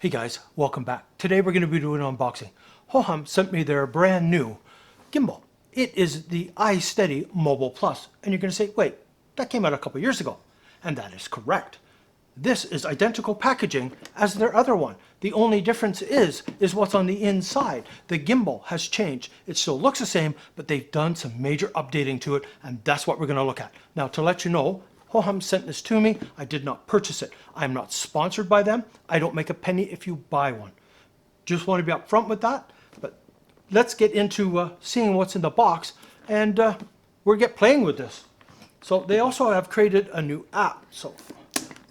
Hey guys, welcome back. Today we're going to be doing an unboxing. Hohem sent me their brand new gimbal. It is the iSteady Mobile Plus. And you're going to say, wait, that came out a couple years ago. And that is correct. This is identical packaging as their other one. The only difference is what's on the inside. The gimbal has changed. It still looks the same, but they've done some major updating to it, and that's what we're going to look at. Now, to let you know, Hohem sent this to me. I did not purchase it. I'm not sponsored by them. I don't make a penny if you buy one. Just want to be upfront with that. But let's get into seeing what's in the box, and we'll get playing with this. So they also have created a new app. So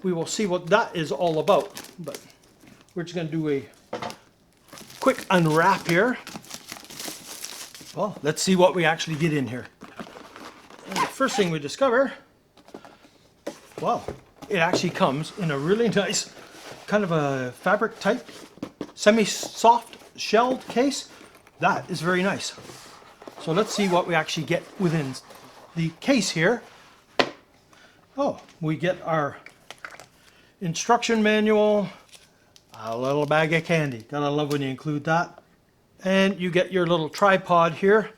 we will see what that is all about. But we're just going to do a quick unwrap here. Well, let's see what we actually get in here. And the first thing we discover, well, it actually comes in a really nice kind of a fabric type, semi-soft shelled case. That is very nice. So let's see what we actually get within the case here. Oh, we get our instruction manual, a little bag of candy. Gotta love when you include that. And you get your little tripod here,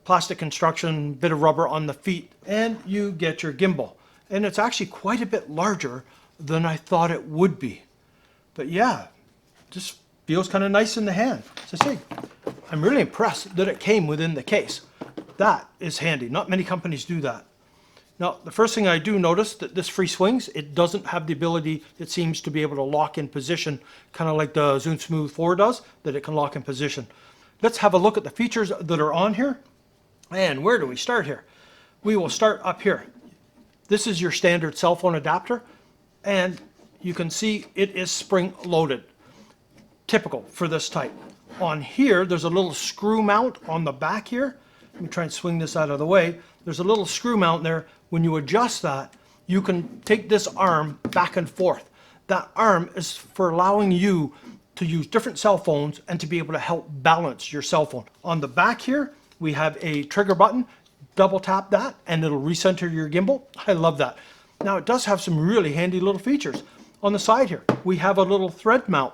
plastic construction, bit of rubber on the feet, and you get your gimbal. And it's actually quite a bit larger than I thought it would be. But yeah, just feels kind of nice in the hand. So say, I'm really impressed that it came within the case. That is handy. Not many companies do that. Now, the first thing I do notice that this free swings, it doesn't have the ability, it seems to be able to lock in position, kind of like the Zoom Smooth 4 does, that it can lock in position. Let's have a look at the features that are on here. And where do we start here? We will start up here. This is your standard cell phone adapter, and you can see it is spring loaded. Typical for this type. On here, there's a little screw mount on the back here. Let me try and swing this out of the way. There's a little screw mount there. When you adjust that, you can take this arm back and forth. That arm is for allowing you to use different cell phones and to be able to help balance your cell phone. On the back here, we have a trigger button. Double tap that and it'll recenter your gimbal. I love that. Now it does have some really handy little features. On the side here, we have a little thread mount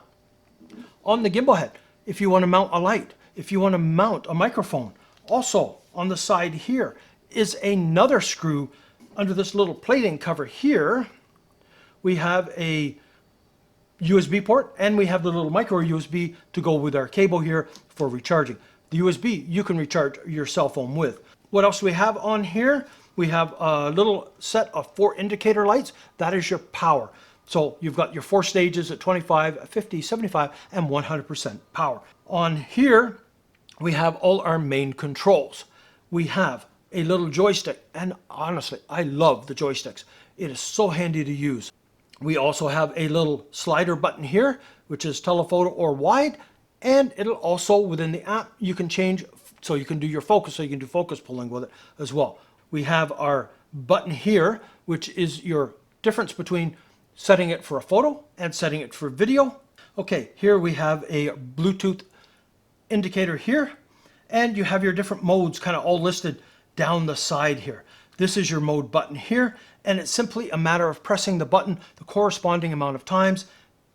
on the gimbal head. If you want to mount a light, if you want to mount a microphone. Also on the side here is another screw under this little plating cover here. We have a USB port and we have the little micro USB to go with our cable here for recharging. The USB you can recharge your cell phone with. What else do we have on here? We have a little set of 4 indicator lights. That is your power. So you've got your 4 stages at 25, 50, 75, and 100% power. On here, we have all our main controls. We have a little joystick, and honestly, I love the joysticks. It is so handy to use. We also have a little slider button here, which is telephoto or wide, and it'll also, within the app, you can change so you can do your focus, so you can do focus pulling with it as well. We have our button here, which is your difference between setting it for a photo and setting it for video. Okay, here we have a Bluetooth indicator here, and you have your different modes kind of all listed down the side here. This is your mode button here, and it's simply a matter of pressing the button the corresponding amount of times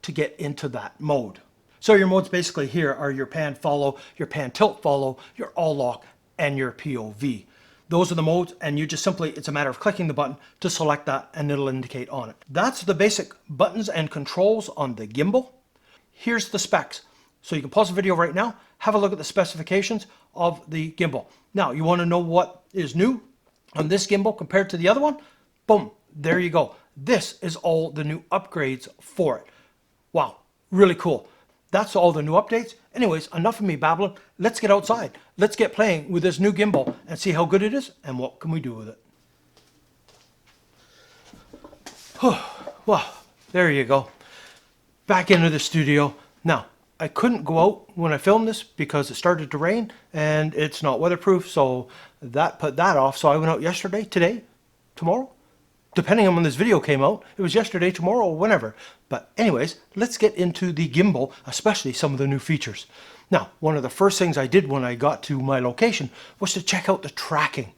to get into that mode. So your modes basically here are your pan follow, your pan tilt follow, your all lock, and your POV. Those are the modes, and you just simply, it's a matter of clicking the button to select that and it'll indicate on it. That's the basic buttons and controls on the gimbal. Here's the specs. So you can pause the video right now, have a look at the specifications of the gimbal. Now, you want to know what is new on this gimbal compared to the other one? Boom, there you go. This is all the new upgrades for it. Wow, really cool. That's all the new updates. Anyways, enough of me babbling. Let's get outside. Let's get playing with this new gimbal and see how good it is and what can we do with it. Well, there you go. Back into the studio. Now, I couldn't go out when I filmed this because it started to rain and it's not weatherproof, so that put that off. So I went out yesterday, today, tomorrow. Depending on when this video came out, it was yesterday, tomorrow, or whenever. But anyways, let's get into the gimbal, especially some of the new features. Now, one of the first things I did when I got to my location was to check out the tracking.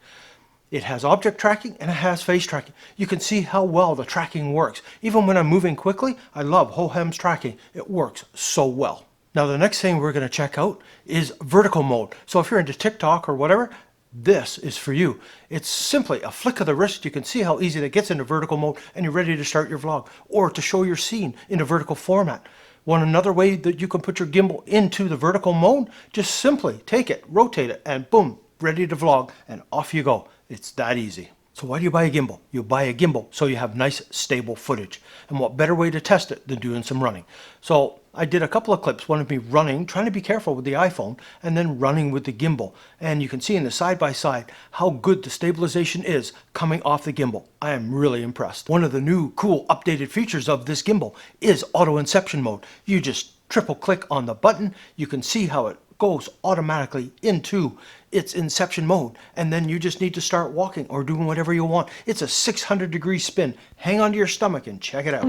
It has object tracking and it has face tracking. You can see how well the tracking works. Even when I'm moving quickly, I love Hohem's tracking. It works so well. Now the next thing we're going to check out is vertical mode. So if you're into TikTok or whatever, this is for you. It's simply a flick of the wrist. You can see how easy that gets into vertical mode and you're ready to start your vlog or to show your scene in a vertical format. Another way that you can put your gimbal into the vertical mode, just simply take it, rotate it, and boom, ready to vlog, and off you go. It's that easy. So why do you buy a gimbal? You buy a gimbal so you have nice, stable footage. And what better way to test it than doing some running? So I did a couple of clips, one of me running, trying to be careful with the iPhone, and then running with the gimbal. And you can see in the side-by-side how good the stabilization is coming off the gimbal. I am really impressed. One of the new, cool, updated features of this gimbal is auto inception mode. You just triple click on the button, you can see how it goes automatically into its inception mode, and then you just need to start walking or doing whatever you want. It's a 600-degree spin. Hang onto your stomach and check it out.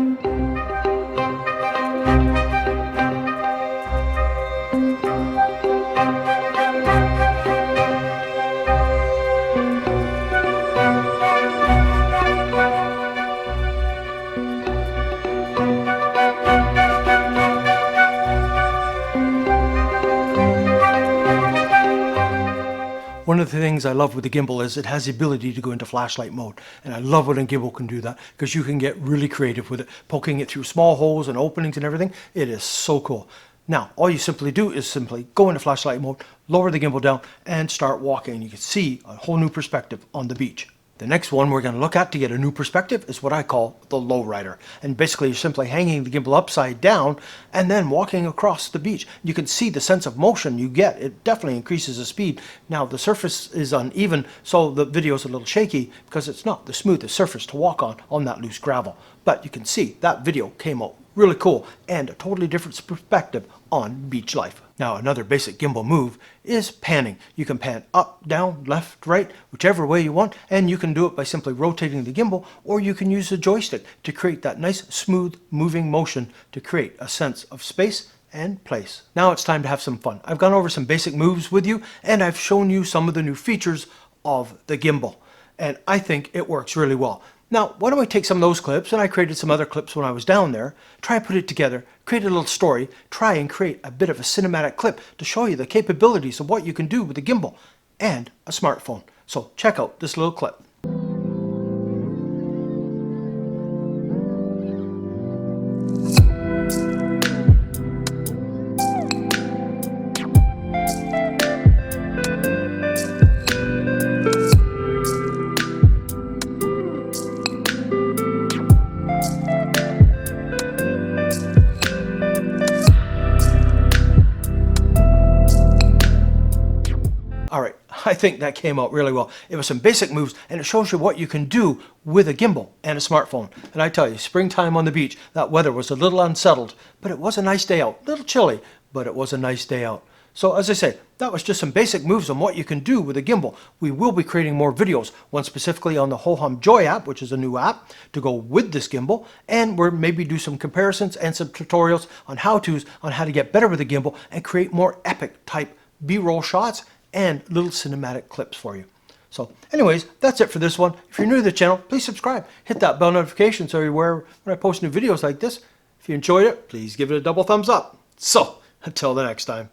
One of the things I love with the gimbal is it has the ability to go into flashlight mode. And I love when a gimbal can do that because you can get really creative with it, poking it through small holes and openings and everything. It is so cool. Now, all you simply do is simply go into flashlight mode, lower the gimbal down, and start walking. You can see a whole new perspective on the beach. The next one we're going to look at to get a new perspective is what I call the lowrider. And basically you're simply hanging the gimbal upside down and then walking across the beach. You can see the sense of motion you get. It definitely increases the speed. Now the surface is uneven, so the video is a little shaky because it's not the smoothest surface to walk on that loose gravel. But you can see that video came out really cool and a totally different perspective on beach life. Now another basic gimbal move is panning. You can pan up, down, left, right, whichever way you want, and you can do it by simply rotating the gimbal, or you can use the joystick to create that nice smooth moving motion to create a sense of space and place. Now it's time to have some fun. I've gone over some basic moves with you and I've shown you some of the new features of the gimbal, and I think it works really well. Now, why don't we take some of those clips, and I created some other clips when I was down there, try and put it together, create a little story, try and create a bit of a cinematic clip to show you the capabilities of what you can do with a gimbal and a smartphone. So check out this little clip. All right, I think that came out really well. It was some basic moves, and it shows you what you can do with a gimbal and a smartphone. And I tell you, springtime on the beach, that weather was a little unsettled, but it was a nice day out. A little chilly, but it was a nice day out. So as I say, that was just some basic moves on what you can do with a gimbal. We will be creating more videos, one specifically on the Hohem Joy app, which is a new app to go with this gimbal, and we'll maybe do some comparisons and some tutorials on how-tos on how to get better with a gimbal and create more epic type B-roll shots and little cinematic clips for you. So anyways, that's it for this one. If you're new to the channel, please subscribe. Hit that bell notification so you're aware when I post new videos like this. If you enjoyed it, please give it a double thumbs up. So until the next time.